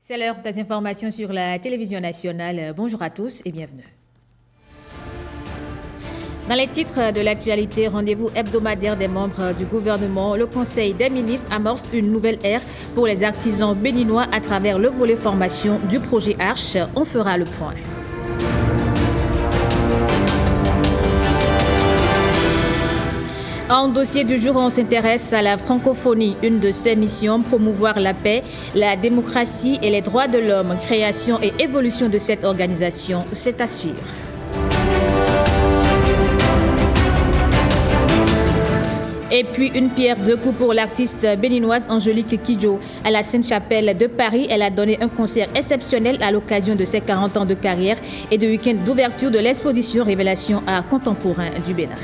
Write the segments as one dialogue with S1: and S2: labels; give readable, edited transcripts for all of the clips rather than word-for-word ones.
S1: C'est l'heure des informations sur la télévision nationale. Bonjour à tous et bienvenue. Dans les titres de l'actualité, rendez-vous hebdomadaire des membres du gouvernement, le Conseil des ministres amorce une nouvelle ère pour les artisans béninois à travers le volet formation du projet Arche. On fera le point. En dossier du jour, on s'intéresse à la francophonie. Une de ses missions, promouvoir la paix, la démocratie et les droits de l'homme. Création et évolution de cette organisation, c'est à suivre. Et puis une pierre deux coups pour l'artiste béninoise Angélique Kidjo. À la Sainte-Chapelle de Paris, elle a donné un concert exceptionnel à l'occasion de ses 40 ans de carrière et de week-end d'ouverture de l'exposition Révélation art contemporain du Bénin.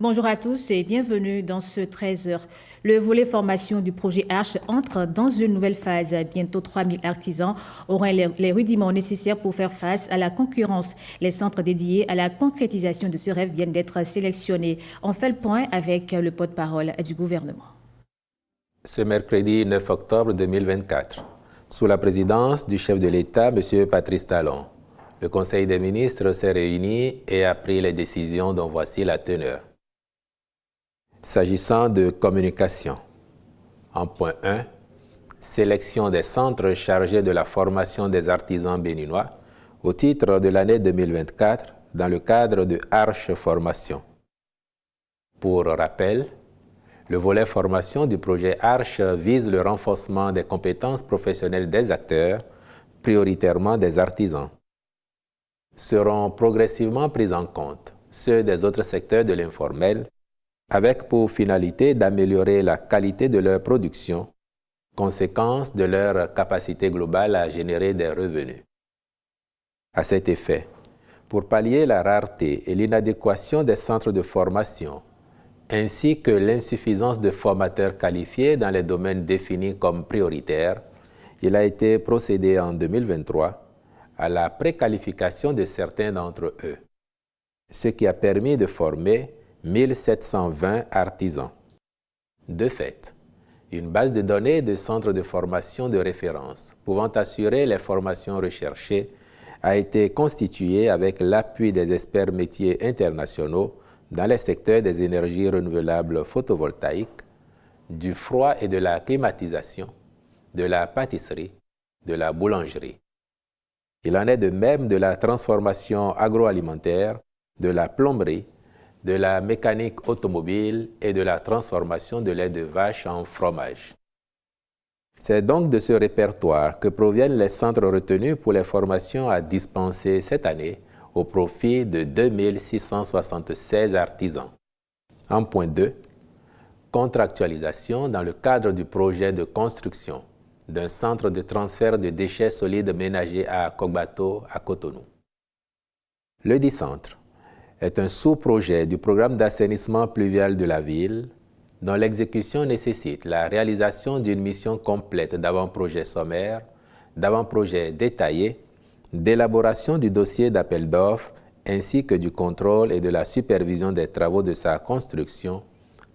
S1: Bonjour à tous et bienvenue dans ce 13h. Le volet formation du projet Arche entre dans une nouvelle phase. Bientôt 3000 artisans auront les rudiments nécessaires pour faire face à la concurrence. Les centres dédiés à la concrétisation de ce rêve viennent d'être sélectionnés. On fait le point avec le porte-parole du gouvernement.
S2: Ce mercredi 9 octobre 2024, sous la présidence du chef de l'État, M. Patrice Talon, le Conseil des ministres s'est réuni et a pris les décisions dont voici la teneur. S'agissant de communication, en point 1, sélection des centres chargés de la formation des artisans béninois au titre de l'année 2024 dans le cadre de Arche Formation. Pour rappel, le volet formation du projet Arche vise le renforcement des compétences professionnelles des acteurs, prioritairement des artisans. Seront progressivement pris en compte ceux des autres secteurs de l'informel, avec pour finalité d'améliorer la qualité de leur production, conséquence de leur capacité globale à générer des revenus. À cet effet, pour pallier la rareté et l'inadéquation des centres de formation, ainsi que l'insuffisance de formateurs qualifiés dans les domaines définis comme prioritaires, il a été procédé en 2023 à la préqualification de certains d'entre eux, ce qui a permis de former 1720 artisans. De fait, une base de données de centres de formation de référence pouvant assurer les formations recherchées a été constituée avec l'appui des experts métiers internationaux dans les secteurs des énergies renouvelables photovoltaïques, du froid et de la climatisation, de la pâtisserie, de la boulangerie. Il en est de même de la transformation agroalimentaire, de la plomberie, de la mécanique automobile et de la transformation de lait de vache en fromage. C'est donc de ce répertoire que proviennent les centres retenus pour les formations à dispenser cette année au profit de 2676 artisans. En point 2, contractualisation dans le cadre du projet de construction d'un centre de transfert de déchets solides ménagers à Kogbato, à Cotonou. Le dit centre est un sous-projet du programme d'assainissement pluvial de la ville, dont l'exécution nécessite la réalisation d'une mission complète d'avant-projet sommaire, d'avant-projet détaillé, d'élaboration du dossier d'appel d'offres, ainsi que du contrôle et de la supervision des travaux de sa construction,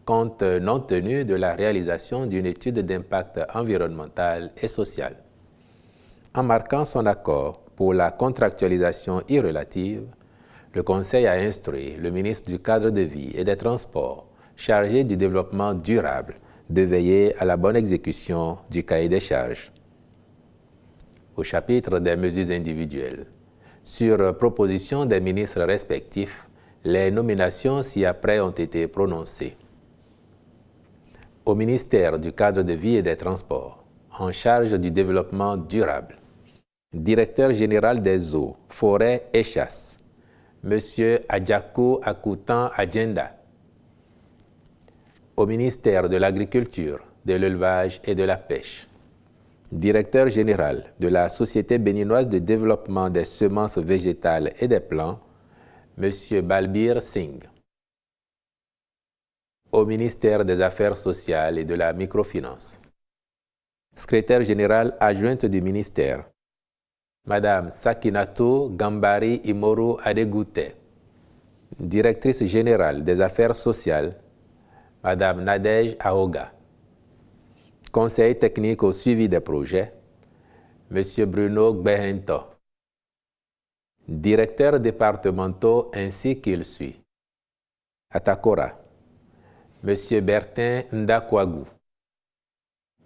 S2: compte non tenu de la réalisation d'une étude d'impact environnemental et social. En marquant son accord pour la contractualisation irrelative, le Conseil a instruit le ministre du Cadre de vie et des Transports, chargé du développement durable, de veiller à la bonne exécution du cahier des charges. Au chapitre des mesures individuelles, sur proposition des ministres respectifs, les nominations ci-après ont été prononcées. Au ministère du Cadre de vie et des Transports, en charge du développement durable, directeur général des eaux, forêts et chasses, M. Adjakou Akoutan Adjenda. Au ministère de l'Agriculture, de l'Élevage et de la Pêche, directeur général de la Société béninoise de développement des semences végétales et des plants, M. Balbir Singh. Au ministère des Affaires sociales et de la microfinance, secrétaire générale adjointe du ministère, Madame Sakinatou Gambari Imoru Adegute. Directrice générale des Affaires sociales, Madame Nadège Aoga. Conseiller technique au suivi des projets, M. Bruno Gbehento. Directeurs départementaux ainsi qu'il suit. Atakora, M. Bertin Ndakwagu.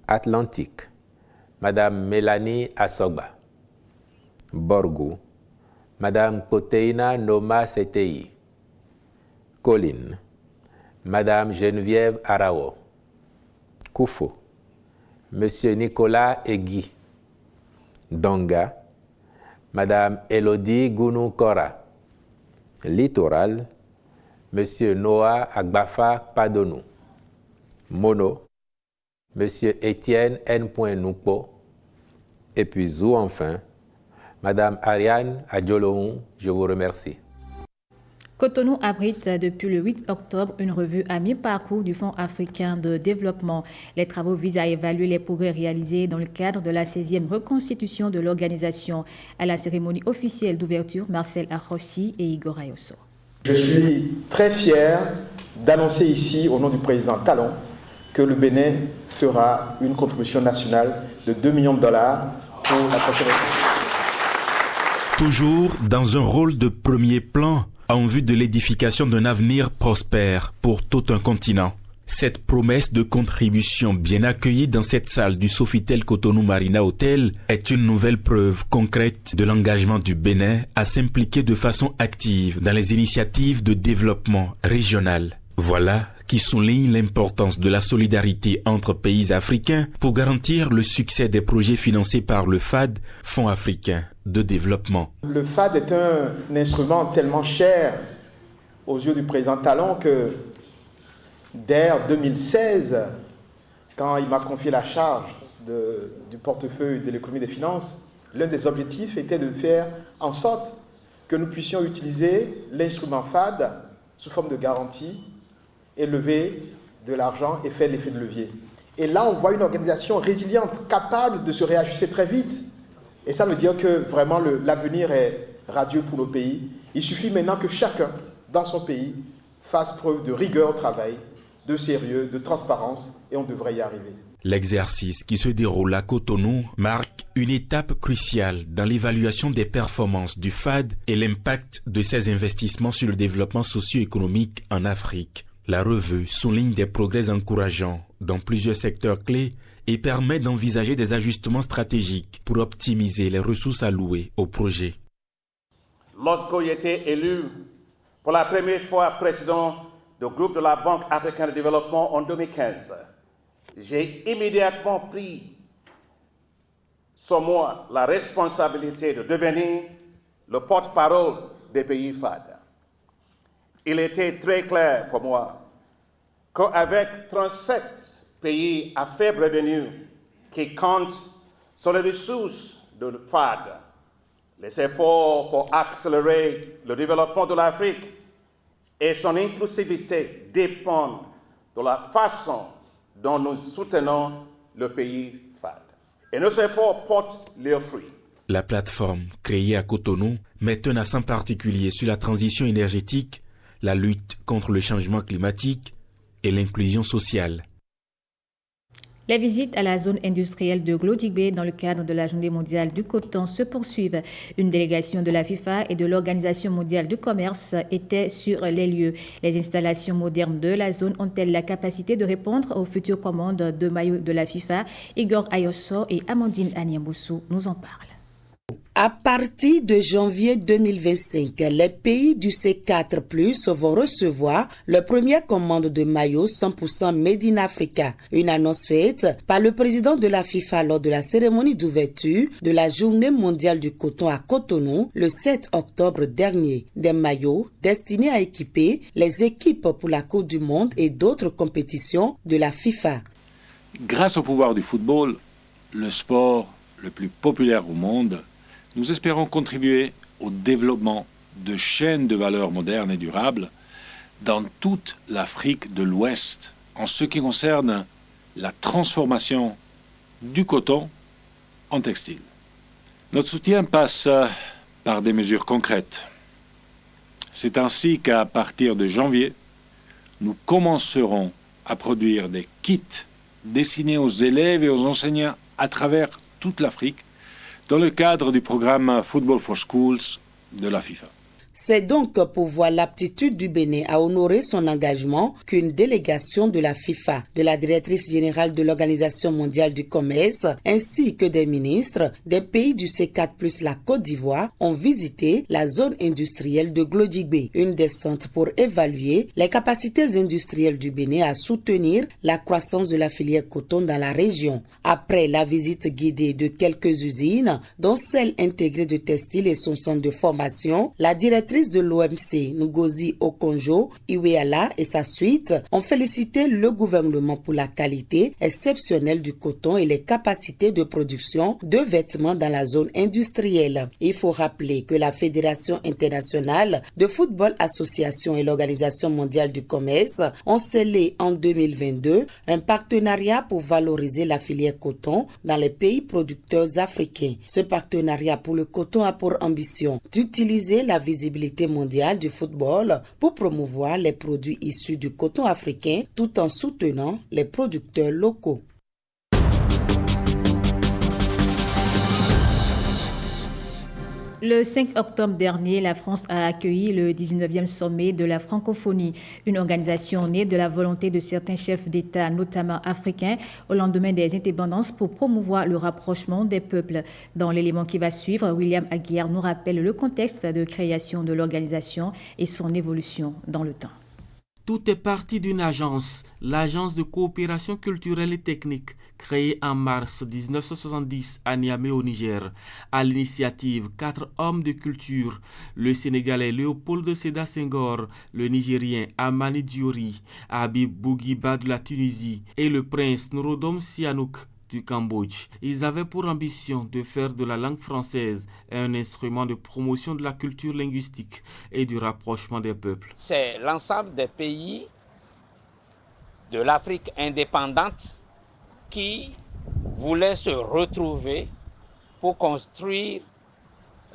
S2: Atlantique, Mme Mélanie Asogba. Borgou, Mme Koteina Noma Setei. Colline, Mme Geneviève Arao. Koufo, M. Nicolas Egui. Donga, Mme Elodie Gounou-Kora. Littoral, M. Noah Agbafa Padonou. Mono, M. Étienne N. Noupo. Et puis Zou enfin, Mme Ariane Adjolohun, je vous remercie.
S1: Cotonou abrite depuis le 8 octobre une revue à mi-parcours du Fonds africain de développement. Les travaux visent à évaluer les progrès réalisés dans le cadre de la 16e reconstitution de l'organisation. À la cérémonie officielle d'ouverture, Marcel Arrossi et Igor Ayosso.
S3: Je suis très fier d'annoncer ici, au nom du président Talon, que le Bénin fera une contribution nationale de 2 millions de dollars pour la prochaine reconstruction.
S4: Toujours dans un rôle de premier plan, en vue de l'édification d'un avenir prospère pour tout un continent. Cette promesse de contribution bien accueillie dans cette salle du Sofitel Cotonou Marina Hotel est une nouvelle preuve concrète de l'engagement du Bénin à s'impliquer de façon active dans les initiatives de développement régional. Voilà qui souligne l'importance de la solidarité entre pays africains pour garantir le succès des projets financés par le FAD, Fonds africain de développement.
S3: Le FAD est un instrument tellement cher aux yeux du président Talon que dès 2016, quand il m'a confié la charge du portefeuille de l'économie et des finances, l'un des objectifs était de faire en sorte que nous puissions utiliser l'instrument FAD sous forme de garantie et lever de l'argent et faire l'effet de levier. Et là, on voit une organisation résiliente, capable de se réajuster très vite. Et ça veut dire que vraiment l'avenir est radieux pour nos pays. Il suffit maintenant que chacun, dans son pays, fasse preuve de rigueur au travail, de sérieux, de transparence, et on devrait y arriver.
S4: L'exercice qui se déroule à Cotonou marque une étape cruciale dans l'évaluation des performances du FAD et l'impact de ses investissements sur le développement socio-économique en Afrique. La revue souligne des progrès encourageants dans plusieurs secteurs clés et permet d'envisager des ajustements stratégiques pour optimiser les ressources allouées au projet.
S5: Lorsque j'ai été élu pour la première fois président du groupe de la Banque africaine de développement en 2015, j'ai immédiatement pris sur moi la responsabilité de devenir le porte-parole des pays FAD. Il était très clair pour moi qu'avec 37 pays à faible revenu qui comptent sur les ressources de FAD, les efforts pour accélérer le développement de l'Afrique et son inclusivité dépendent de la façon dont nous soutenons le pays FAD. Et nos efforts portent leurs fruits.
S4: La plateforme créée à Cotonou met un accent particulier sur la transition énergétique, la lutte contre le changement climatique et l'inclusion sociale.
S1: Les visites à la zone industrielle de Glodjibé dans le cadre de la Journée mondiale du coton se poursuivent. Une délégation de la FIFA et de l'Organisation mondiale du commerce était sur les lieux. Les installations modernes de la zone ont-elles la capacité de répondre aux futures commandes de maillots de la FIFA? Igor Ayosso et Amandine Anyamboussou nous en parlent.
S6: À partir de janvier 2025, les pays du C4+ vont recevoir leur première commande de maillots 100% Made in Africa. Une annonce faite par le président de la FIFA lors de la cérémonie d'ouverture de la Journée mondiale du coton à Cotonou le 7 octobre dernier. Des maillots destinés à équiper les équipes pour la Coupe du Monde et d'autres compétitions de la FIFA.
S7: Grâce au pouvoir du football, le sport le plus populaire au monde, nous espérons contribuer au développement de chaînes de valeur modernes et durables dans toute l'Afrique de l'Ouest en ce qui concerne la transformation du coton en textile. Notre soutien passe par des mesures concrètes. C'est ainsi qu'à partir de janvier, nous commencerons à produire des kits destiné aux élèves et aux enseignants à travers toute l'Afrique dans le cadre du programme Football for Schools de la FIFA.
S6: C'est donc pour voir l'aptitude du Bénin à honorer son engagement qu'une délégation de la FIFA, de la directrice générale de l'Organisation mondiale du commerce, ainsi que des ministres des pays du C4 plus la Côte d'Ivoire ont visité la zone industrielle de Glodjigbe, une descente pour évaluer les capacités industrielles du Bénin à soutenir la croissance de la filière coton dans la région. Après la visite guidée de quelques usines, dont celle intégrée de textile et son centre de formation, la directrice de l'OMC, Ngozi Okonjo Iweala et sa suite ont félicité le gouvernement pour la qualité exceptionnelle du coton et les capacités de production de vêtements dans la zone industrielle. Il faut rappeler que la Fédération internationale de football association et l'Organisation mondiale du commerce ont scellé en 2022 un partenariat pour valoriser la filière coton dans les pays producteurs africains. Ce partenariat pour le coton a pour ambition d'utiliser la visibilité mondiale du football pour promouvoir les produits issus du coton africain tout en soutenant les producteurs locaux.
S1: Le 5 octobre dernier, la France a accueilli le 19e sommet de la francophonie, une organisation née de la volonté de certains chefs d'État, notamment africains, au lendemain des indépendances pour promouvoir le rapprochement des peuples. Dans l'élément qui va suivre, William Aguiar nous rappelle le contexte de création de l'organisation et son évolution dans le temps.
S8: Tout est parti d'une agence, l'Agence de coopération culturelle et technique, créée en mars 1970 à Niamey au Niger. À l'initiative, 4 hommes de culture, le Sénégalais Léopold Sédar Senghor, le Nigérien Amani Diori, Habib Bourguiba de la Tunisie et le prince Norodom Sihanouk du Cambodge. Ils avaient pour ambition de faire de la langue française un instrument de promotion de la culture linguistique et du rapprochement des peuples.
S9: C'est l'ensemble des pays de l'Afrique indépendante qui voulaient se retrouver pour construire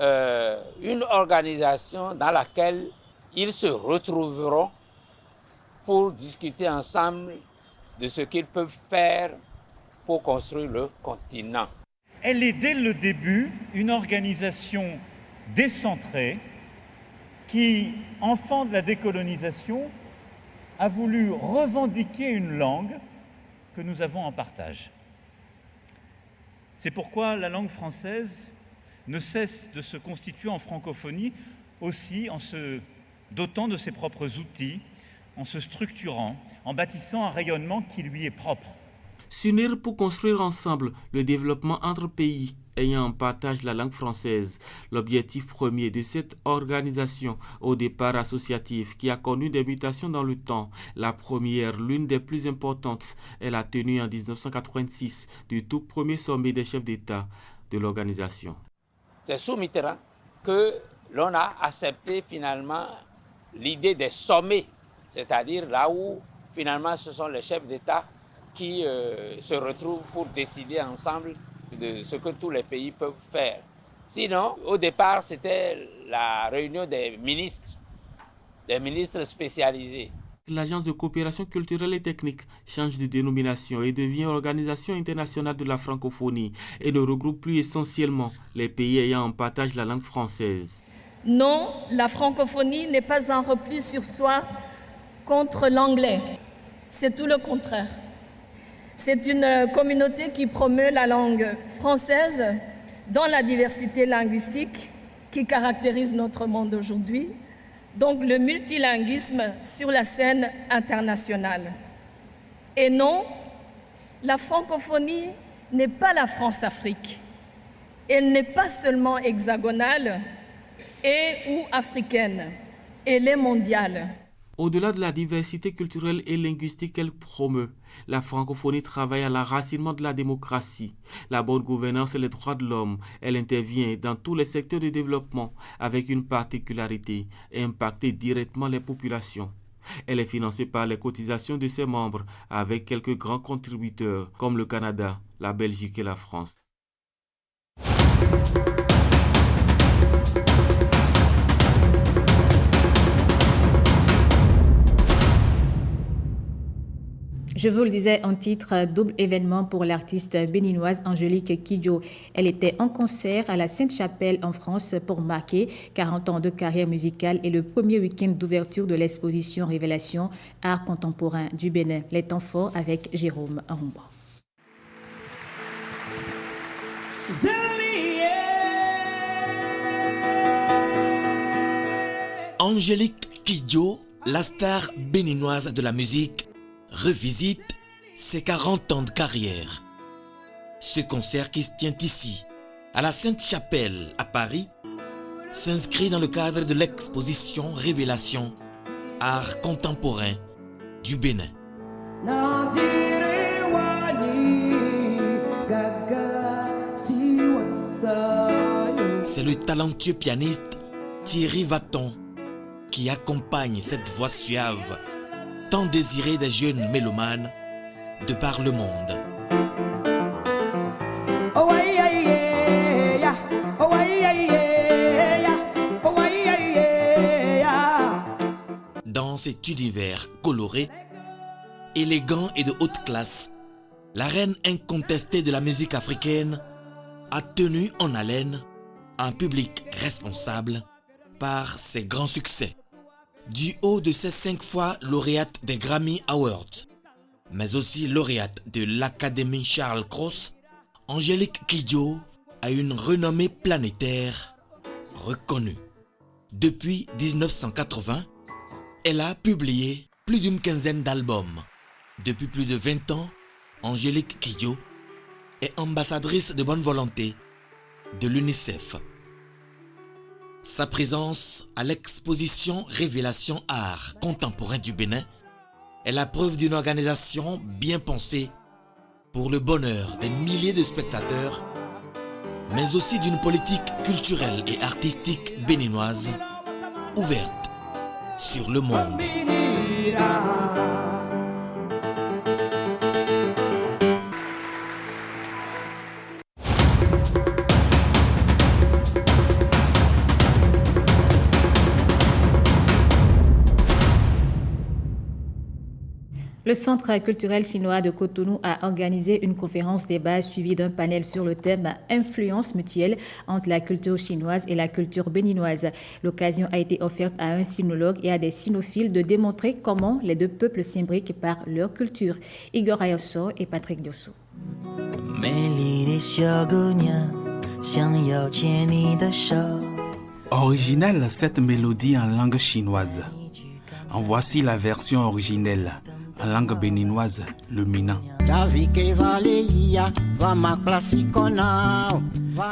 S9: une organisation dans laquelle ils se retrouveront pour discuter ensemble de ce qu'ils peuvent faire pour construire le continent.
S10: Elle est dès le début une organisation décentrée qui, enfant de la décolonisation, a voulu revendiquer une langue que nous avons en partage. C'est pourquoi la langue française ne cesse de se constituer en francophonie aussi en se dotant de ses propres outils, en se structurant, en bâtissant un rayonnement qui lui est propre.
S8: S'unir pour construire ensemble le développement entre pays ayant en partage la langue française. L'objectif premier de cette organisation, au départ associative, qui a connu des mutations dans le temps. La première, l'une des plus importantes, est la tenue en 1986 du tout premier sommet des chefs d'État de l'organisation.
S9: C'est sous Mitterrand que l'on a accepté finalement l'idée des sommets, c'est-à-dire là où finalement ce sont les chefs d'État qui se retrouvent pour décider ensemble de ce que tous les pays peuvent faire. Sinon, au départ, c'était la réunion des ministres spécialisés.
S8: L'Agence de coopération culturelle et technique change de dénomination et devient Organisation internationale de la francophonie et ne regroupe plus essentiellement les pays ayant en partage la langue française.
S11: Non, la francophonie n'est pas un repli sur soi contre l'anglais. C'est tout le contraire. C'est une communauté qui promeut la langue française dans la diversité linguistique qui caractérise notre monde aujourd'hui, donc le multilinguisme sur la scène internationale. Et non, la francophonie n'est pas la France-Afrique. Elle n'est pas seulement hexagonale et ou africaine, elle est mondiale.
S8: Au-delà de la diversité culturelle et linguistique qu'elle promeut, la francophonie travaille à l'enracinement de la démocratie, la bonne gouvernance et les droits de l'homme. Elle intervient dans tous les secteurs de développement avec une particularité, impacter directement les populations. Elle est financée par les cotisations de ses membres avec quelques grands contributeurs comme le Canada, la Belgique et la France.
S1: Je vous le disais en titre, double événement pour l'artiste béninoise Angélique Kidjo. Elle était en concert à la Sainte-Chapelle en France pour marquer 40 ans de carrière musicale et le premier week-end d'ouverture de l'exposition Révélation Art contemporain du Bénin. Les temps forts avec Jérôme Arumba.
S12: Angélique Kidjo, la star béninoise de la musique, revisite ses 40 ans de carrière. Ce concert qui se tient ici, à la Sainte-Chapelle, à Paris, s'inscrit dans le cadre de l'exposition Révélation Art contemporain du Bénin. C'est le talentueux pianiste Thierry Vaton qui accompagne cette voix suave, tant désirée des jeunes mélomanes de par le monde. Dans cet univers coloré, élégant et de haute classe, la reine incontestée de la musique africaine a tenu en haleine un public responsable par ses grands succès. Du haut de ses 5 fois lauréate des Grammy Awards, mais aussi lauréate de l'Académie Charles Cros, Angélique Kidjo a une renommée planétaire reconnue. Depuis 1980, elle a publié plus d'une quinzaine d'albums. Depuis plus de 20 ans, Angélique Kidjo est ambassadrice de bonne volonté de l'UNICEF. Sa présence à l'exposition Révélation Art contemporain du Bénin est la preuve d'une organisation bien pensée pour le bonheur des milliers de spectateurs, mais aussi d'une politique culturelle et artistique béninoise ouverte sur le monde.
S1: Le Centre culturel chinois de Cotonou a organisé une conférence débat suivie d'un panel sur le thème « Influence mutuelle entre la culture chinoise et la culture béninoise ». L'occasion a été offerte à un sinologue et à des sinophiles de démontrer comment les deux peuples s'imbriquent par leur culture. Igor Ayosso et Patrick Diosso.
S13: Originale cette mélodie en langue chinoise. En voici la version originelle. En langue béninoise, le mina.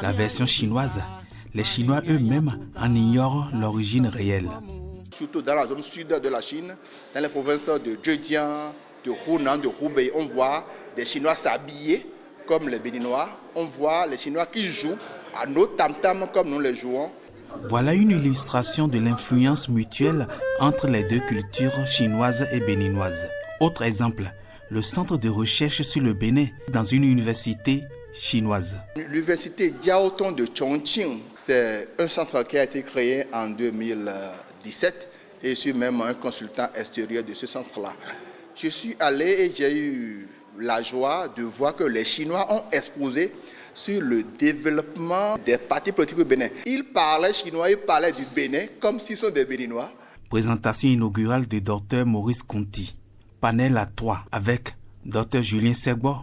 S13: La version chinoise, les Chinois eux-mêmes en ignorent l'origine réelle.
S3: Surtout dans la zone sud de la Chine, dans les provinces de Zhejiang, de Hunan, de Hubei, on voit des Chinois s'habiller comme les Béninois. On voit les Chinois qui jouent à nos tam-tams comme nous les jouons.
S13: Voilà une illustration de l'influence mutuelle entre les deux cultures chinoises et béninoises. Autre exemple, le centre de recherche sur le Bénin dans une université chinoise.
S3: L'université Jiao Tong de Chongqing, c'est un centre qui a été créé en 2017 et je suis même un consultant extérieur de ce centre-là. Je suis allé et j'ai eu la joie de voir que les Chinois ont exposé sur le développement des partis politiques au Bénin. Ils parlaient chinois, ils parlaient du Bénin comme s'ils sont des Béninois.
S13: Présentation inaugurale du Dr Maurice Conti. Panel à 3 avec Dr Julien Segbo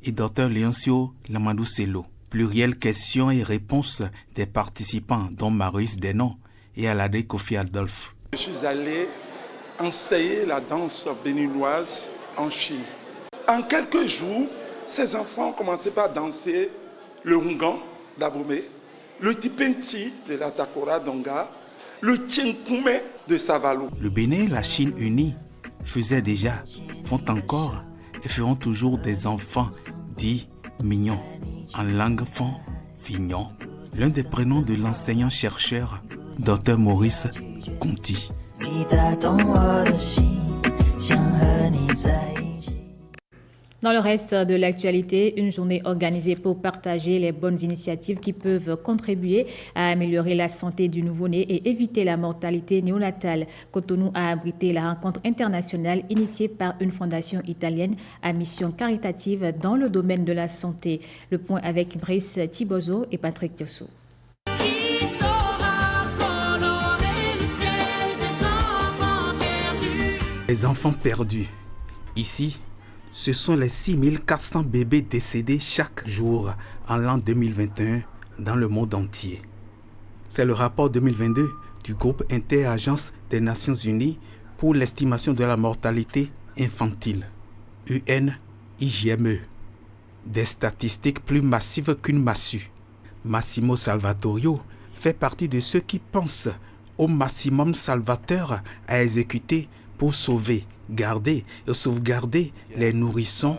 S13: et Dr Léoncio Lamadou-Sello. Pluriel questions et réponses des participants dont Maurice Denon et Alade Kofi Adolphe.
S14: Je suis allé enseigner la danse béninoise en Chine. En quelques jours, ces enfants ont commencé par danser le Hungan d'Abomey, le Tipenti de la Takora d'Onga, le Tchenkume de Savalo.
S13: Le Bénin et la Chine unis faisaient déjà, font encore et feront toujours des enfants dits mignons. En langue font Fignon, l'un des prénoms de l'enseignant-chercheur Dr Maurice Conti.
S1: Dans le reste de l'actualité, une journée organisée pour partager les bonnes initiatives qui peuvent contribuer à améliorer la santé du nouveau-né et éviter la mortalité néonatale. Cotonou a abrité la rencontre internationale initiée par une fondation italienne à mission caritative dans le domaine de la santé. Le point avec Brice Thibozo et Patrick Tiosso.
S13: Les enfants perdus. Ici, ce sont les 6400 bébés décédés chaque jour en l'an 2021 dans le monde entier. C'est le rapport 2022 du groupe Interagence des Nations Unies pour l'estimation de la mortalité infantile, UNIJME. Des statistiques plus massives qu'une massue. Massimo Salvatorio fait partie de ceux qui pensent au maximum salvateur à exécuter pour sauver, garder et sauvegarder les nourrissons,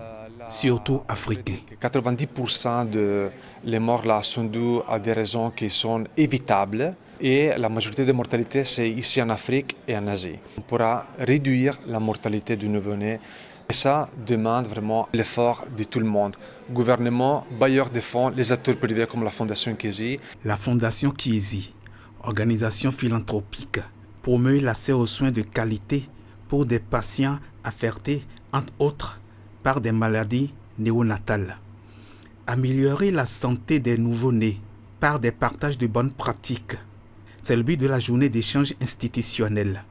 S13: surtout africains.
S15: 90% de les morts là sont dues à des raisons qui sont évitables et la majorité des mortalités c'est ici en Afrique et en Asie. On pourra réduire la mortalité du nouveau-né et ça demande vraiment l'effort de tout le monde. Gouvernement, bailleurs de fonds, les acteurs privés comme la Fondation Kiesi.
S13: La Fondation Kiesi, organisation philanthropique, promeut l'accès aux soins de qualité pour des patients affectés, entre autres, par des maladies néonatales. Améliorer la santé des nouveau-nés par des partages de bonnes pratiques. C'est le but de la journée d'échange institutionnel.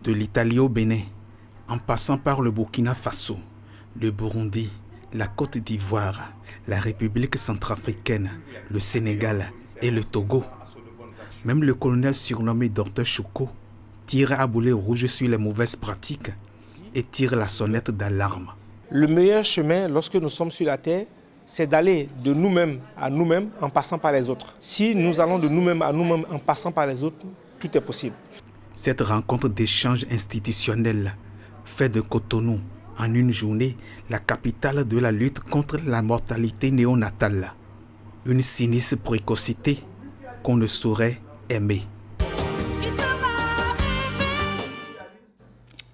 S13: De l'Italie au Bénin, en passant par le Burkina Faso, le Burundi, la Côte d'Ivoire, la République centrafricaine, le Sénégal et le Togo. Même le colonel surnommé Dr Chouko tire à boulet rouge sur les mauvaises pratiques et tire la sonnette d'alarme.
S16: Le meilleur chemin lorsque nous sommes sur la terre, c'est d'aller de nous-mêmes à nous-mêmes en passant par les autres. Si nous allons de nous-mêmes à nous-mêmes en passant par les autres, tout est possible.
S13: Cette rencontre d'échange institutionnel fait de Cotonou, en une journée, la capitale de la lutte contre la mortalité néonatale. Une sinistre précocité qu'on ne saurait aimer.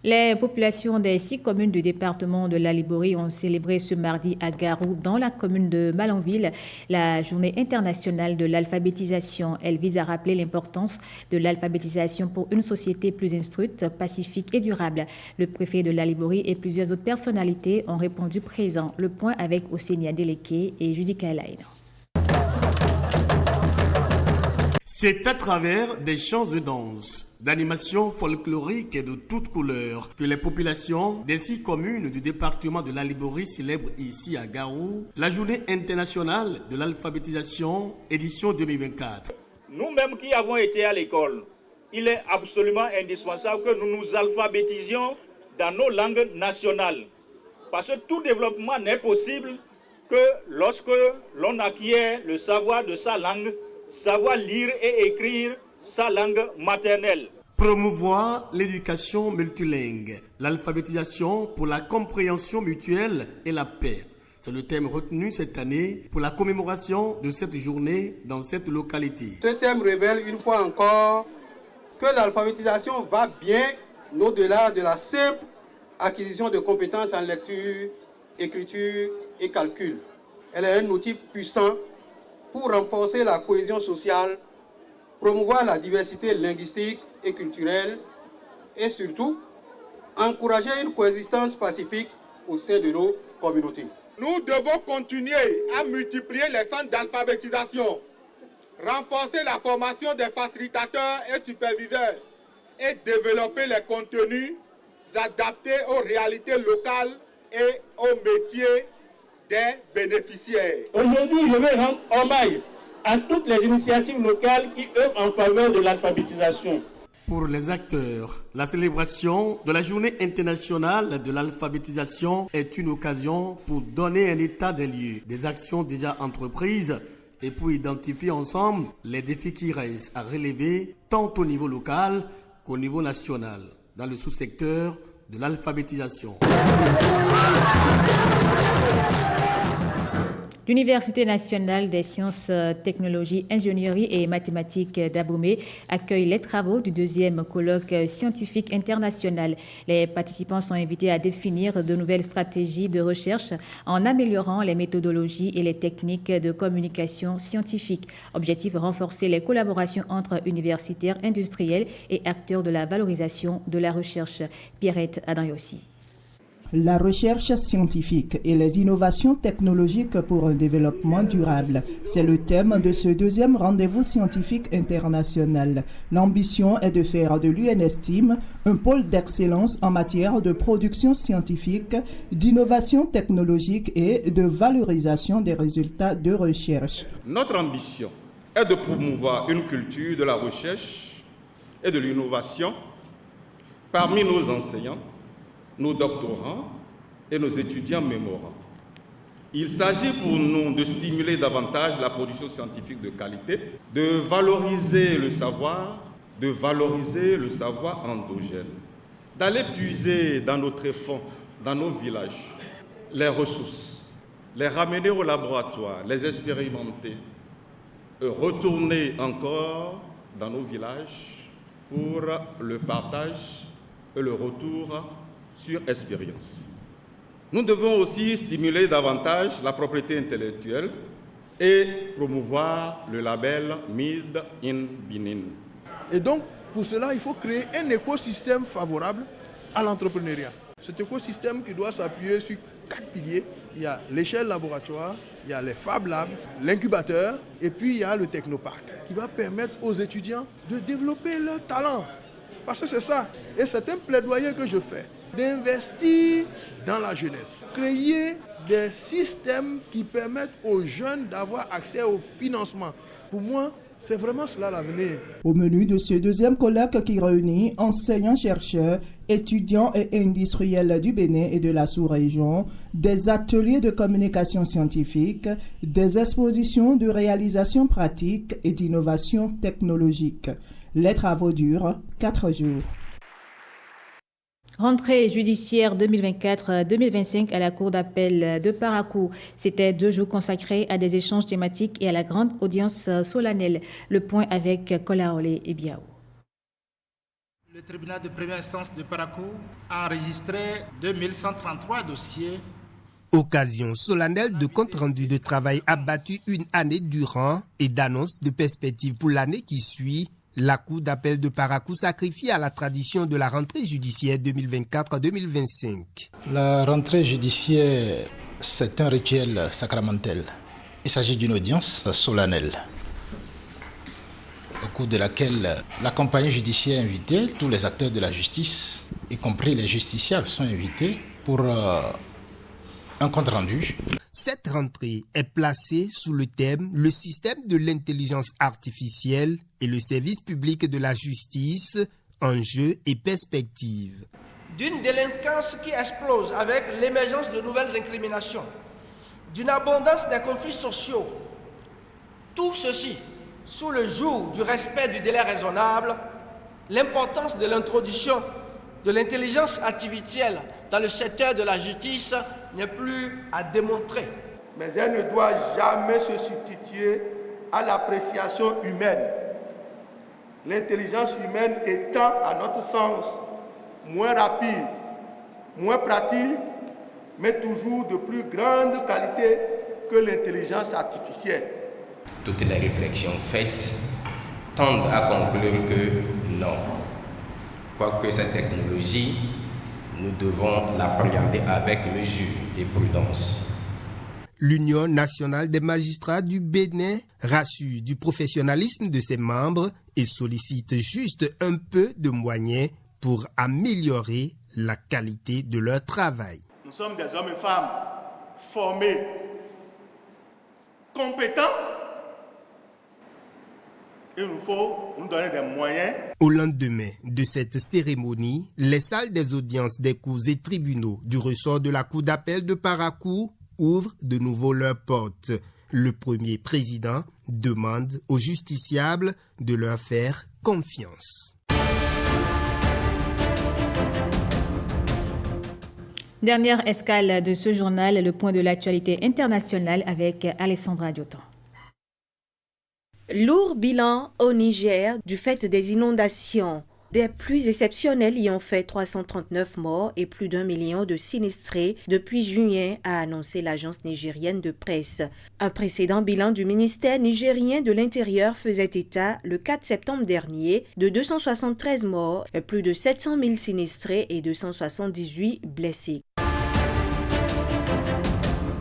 S1: Les populations des 6 communes du département de la Liborie ont célébré ce mardi à Garou, dans la commune de Malanville, la journée internationale de l'alphabétisation. Elle vise à rappeler l'importance de l'alphabétisation pour une société plus instruite, pacifique et durable. Le préfet de la Liborie et plusieurs autres personnalités ont répondu présents. Le point avec Osenia Deleke et Judica Elaine.
S17: C'est à travers des chants de danse, d'animations folkloriques et de toutes couleurs que les populations des 6 communes du département de la Liborie célèbrent ici à Garou la journée internationale de l'alphabétisation édition 2024.
S18: Nous-mêmes qui avons été à l'école, il est absolument indispensable que nous nous alphabétisions dans nos langues nationales. Parce que tout développement n'est possible que lorsque l'on acquiert le savoir de sa langue, savoir lire et écrire sa langue maternelle.
S17: Promouvoir l'éducation multilingue, l'alphabétisation pour la compréhension mutuelle et la paix. C'est le thème retenu cette année pour la commémoration de cette journée dans cette localité.
S19: Ce thème révèle une fois encore que l'alphabétisation va bien au-delà de la simple acquisition de compétences en lecture, écriture et calcul. Elle est un outil puissant pour renforcer la cohésion sociale, promouvoir la diversité linguistique et culturelle et surtout encourager une coexistence pacifique au sein de nos communautés.
S20: Nous devons continuer à multiplier les centres d'alphabétisation, renforcer la formation des facilitateurs et superviseurs et développer les contenus adaptés aux réalités locales et aux métiers des bénéficiaires.
S21: Aujourd'hui, je vais rendre hommage à toutes les initiatives locales qui œuvrent en faveur de l'alphabétisation.
S17: Pour les acteurs, la célébration de la journée internationale de l'alphabétisation est une occasion pour donner un état des lieux, des actions déjà entreprises et pour identifier ensemble les défis qui restent à relever tant au niveau local qu'au niveau national dans le sous-secteur de l'alphabétisation.
S1: L'Université nationale des sciences, technologies, ingénierie et mathématiques d'Abomey accueille les travaux du 2e colloque scientifique international. Les participants sont invités à définir de nouvelles stratégies de recherche en améliorant les méthodologies et les techniques de communication scientifique. Objectif, renforcer les collaborations entre universitaires, industriels et acteurs de la valorisation de la recherche. Pierrette Adayossi.
S2: La recherche scientifique et les innovations technologiques pour un développement durable, c'est le thème de ce 2e rendez-vous scientifique international. L'ambition est de faire de l'UNSTIM un pôle d'excellence en matière de production scientifique, d'innovation technologique et de valorisation des résultats de recherche.
S22: Notre ambition est de promouvoir une culture de la recherche et de l'innovation parmi nos enseignants, nos doctorants et nos étudiants mémorants. Il s'agit pour nous de stimuler davantage la production scientifique de qualité, de valoriser le savoir endogène, d'aller puiser dans nos tréfonds, dans nos villages, les ressources, les ramener au laboratoire, les expérimenter, retourner encore dans nos villages pour le partage et le retour sur expérience. Nous devons aussi stimuler davantage la propriété intellectuelle et promouvoir le label Made in Benin.
S23: Et donc, pour cela, il faut créer un écosystème favorable à l'entrepreneuriat. Cet écosystème qui doit s'appuyer sur 4 piliers. Il y a l'échelle laboratoire, il y a les Fab Labs, l'incubateur, et puis il y a le technoparc qui va permettre aux étudiants de développer leur talent. Parce que c'est ça, et c'est un plaidoyer que je fais, d'investir dans la jeunesse, créer des systèmes qui permettent aux jeunes d'avoir accès au financement. Pour moi, c'est vraiment cela l'avenir.
S2: Au menu de ce 2e colloque qui réunit enseignants-chercheurs, étudiants et industriels du Bénin et de la sous-région, des ateliers de communication scientifique, des expositions de réalisation pratique et d'innovation technologique. Les travaux durent 4 jours.
S1: Rentrée judiciaire 2024-2025 à la Cour d'appel de Parakou. C'était 2 jours consacrés à des échanges thématiques et à la grande audience solennelle. Le point avec Kolaolé et Biao.
S24: Le tribunal de première instance de Parakou a enregistré 2133 dossiers.
S25: Occasion solennelle de compte-rendu de travail abattu une année durant et d'annonce de perspectives pour l'année qui suit. La Cour d'appel de Parakou sacrifie à la tradition de la rentrée judiciaire 2024-2025.
S24: La rentrée judiciaire, c'est un rituel sacramentel. Il s'agit d'une audience solennelle, au cours de laquelle la compagnie judiciaire est invitée, tous les acteurs de la justice, y compris les justiciables, sont invités pour un compte-rendu.
S25: Cette rentrée est placée sous le thème « Le système de l'intelligence artificielle et le service public de la justice, enjeux et perspectives ».
S26: D'une délinquance qui explose avec l'émergence de nouvelles incriminations, d'une abondance des conflits sociaux, tout ceci sous le joug du respect du délai raisonnable, l'importance de l'introduction de l'intelligence artificielle dans le secteur de la justice n'est plus à démontrer.
S19: Mais elle ne doit jamais se substituer à l'appréciation humaine. L'intelligence humaine étant, à notre sens, moins rapide, moins pratique, mais toujours de plus grande qualité que l'intelligence artificielle.
S27: Toutes les réflexions faites tendent à conclure que non. Quoique cette technologie, nous devons l'appréhender avec mesure et prudence.
S25: L'Union nationale des magistrats du Bénin rassure du professionnalisme de ses membres et sollicite juste un peu de moyens pour améliorer la qualité de leur travail.
S20: Nous sommes des hommes et femmes formés, compétents. Il nous faut nous donner des moyens.
S25: Au lendemain de cette cérémonie, les salles des audiences des cours et tribunaux du ressort de la Cour d'appel de Parakou ouvrent de nouveau leurs portes. Le premier président demande aux justiciables de leur faire confiance.
S1: Dernière escale de ce journal, le point de l'actualité internationale avec Alessandra Diotan.
S4: Lourd bilan au Niger du fait des inondations. Des pluies exceptionnelles y ont fait 339 morts et plus d'1 million de sinistrés depuis juillet, a annoncé l'agence nigérienne de presse. Un précédent bilan du ministère nigérien de l'Intérieur faisait état, le 4 septembre dernier, de 273 morts, plus de 700 000 sinistrés et 278 blessés.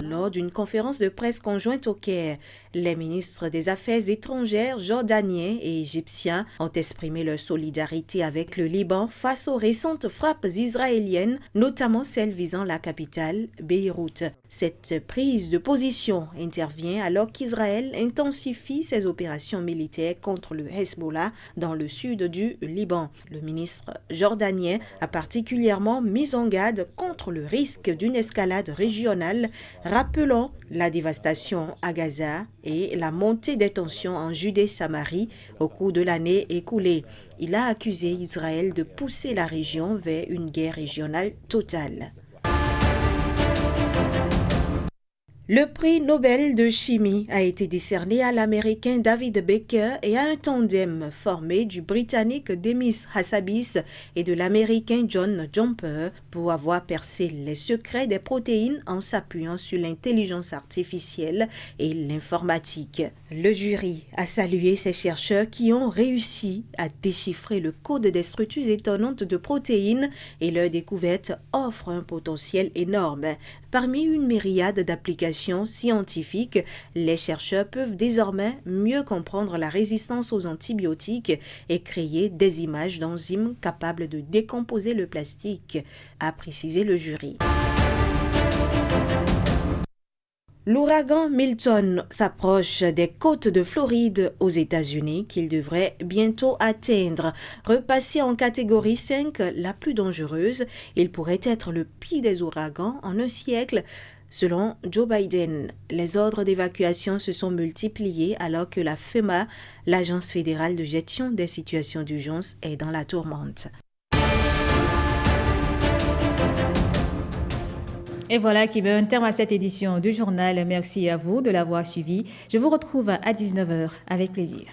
S4: Lors d'une conférence de presse conjointe au Caire, les ministres des Affaires étrangères jordaniens et égyptiens ont exprimé leur solidarité avec le Liban face aux récentes frappes israéliennes, notamment celles visant la capitale, Beyrouth. Cette prise de position intervient alors qu'Israël intensifie ses opérations militaires contre le Hezbollah dans le sud du Liban. Le ministre jordanien a particulièrement mis en garde contre le risque d'une escalade régionale, rappelant la dévastation à Gaza et la montée des tensions en Judée-Samarie au cours de l'année écoulée. Il a accusé Israël de pousser la région vers une guerre régionale totale. Le prix Nobel de chimie a été décerné à l'Américain David Baker et à un tandem formé du Britannique Demis Hassabis et de l'Américain John Jumper pour avoir percé les secrets des protéines en s'appuyant sur l'intelligence artificielle et l'informatique. Le jury a salué ces chercheurs qui ont réussi à déchiffrer le code des structures étonnantes de protéines et leur découverte offre un potentiel énorme. Parmi une myriade d'applications scientifiques, les chercheurs peuvent désormais mieux comprendre la résistance aux antibiotiques et créer des images d'enzymes capables de décomposer le plastique, a précisé le jury. L'ouragan Milton s'approche des côtes de Floride aux États-Unis qu'il devrait bientôt atteindre. Repassé en catégorie 5, la plus dangereuse, il pourrait être le pire des ouragans en un siècle. Selon Joe Biden, les ordres d'évacuation se sont multipliés alors que la FEMA, l'Agence fédérale de gestion des situations d'urgence, est dans la tourmente.
S1: Et voilà qui met un terme à cette édition du journal. Merci à vous de l'avoir suivi. Je vous retrouve à 19h avec plaisir.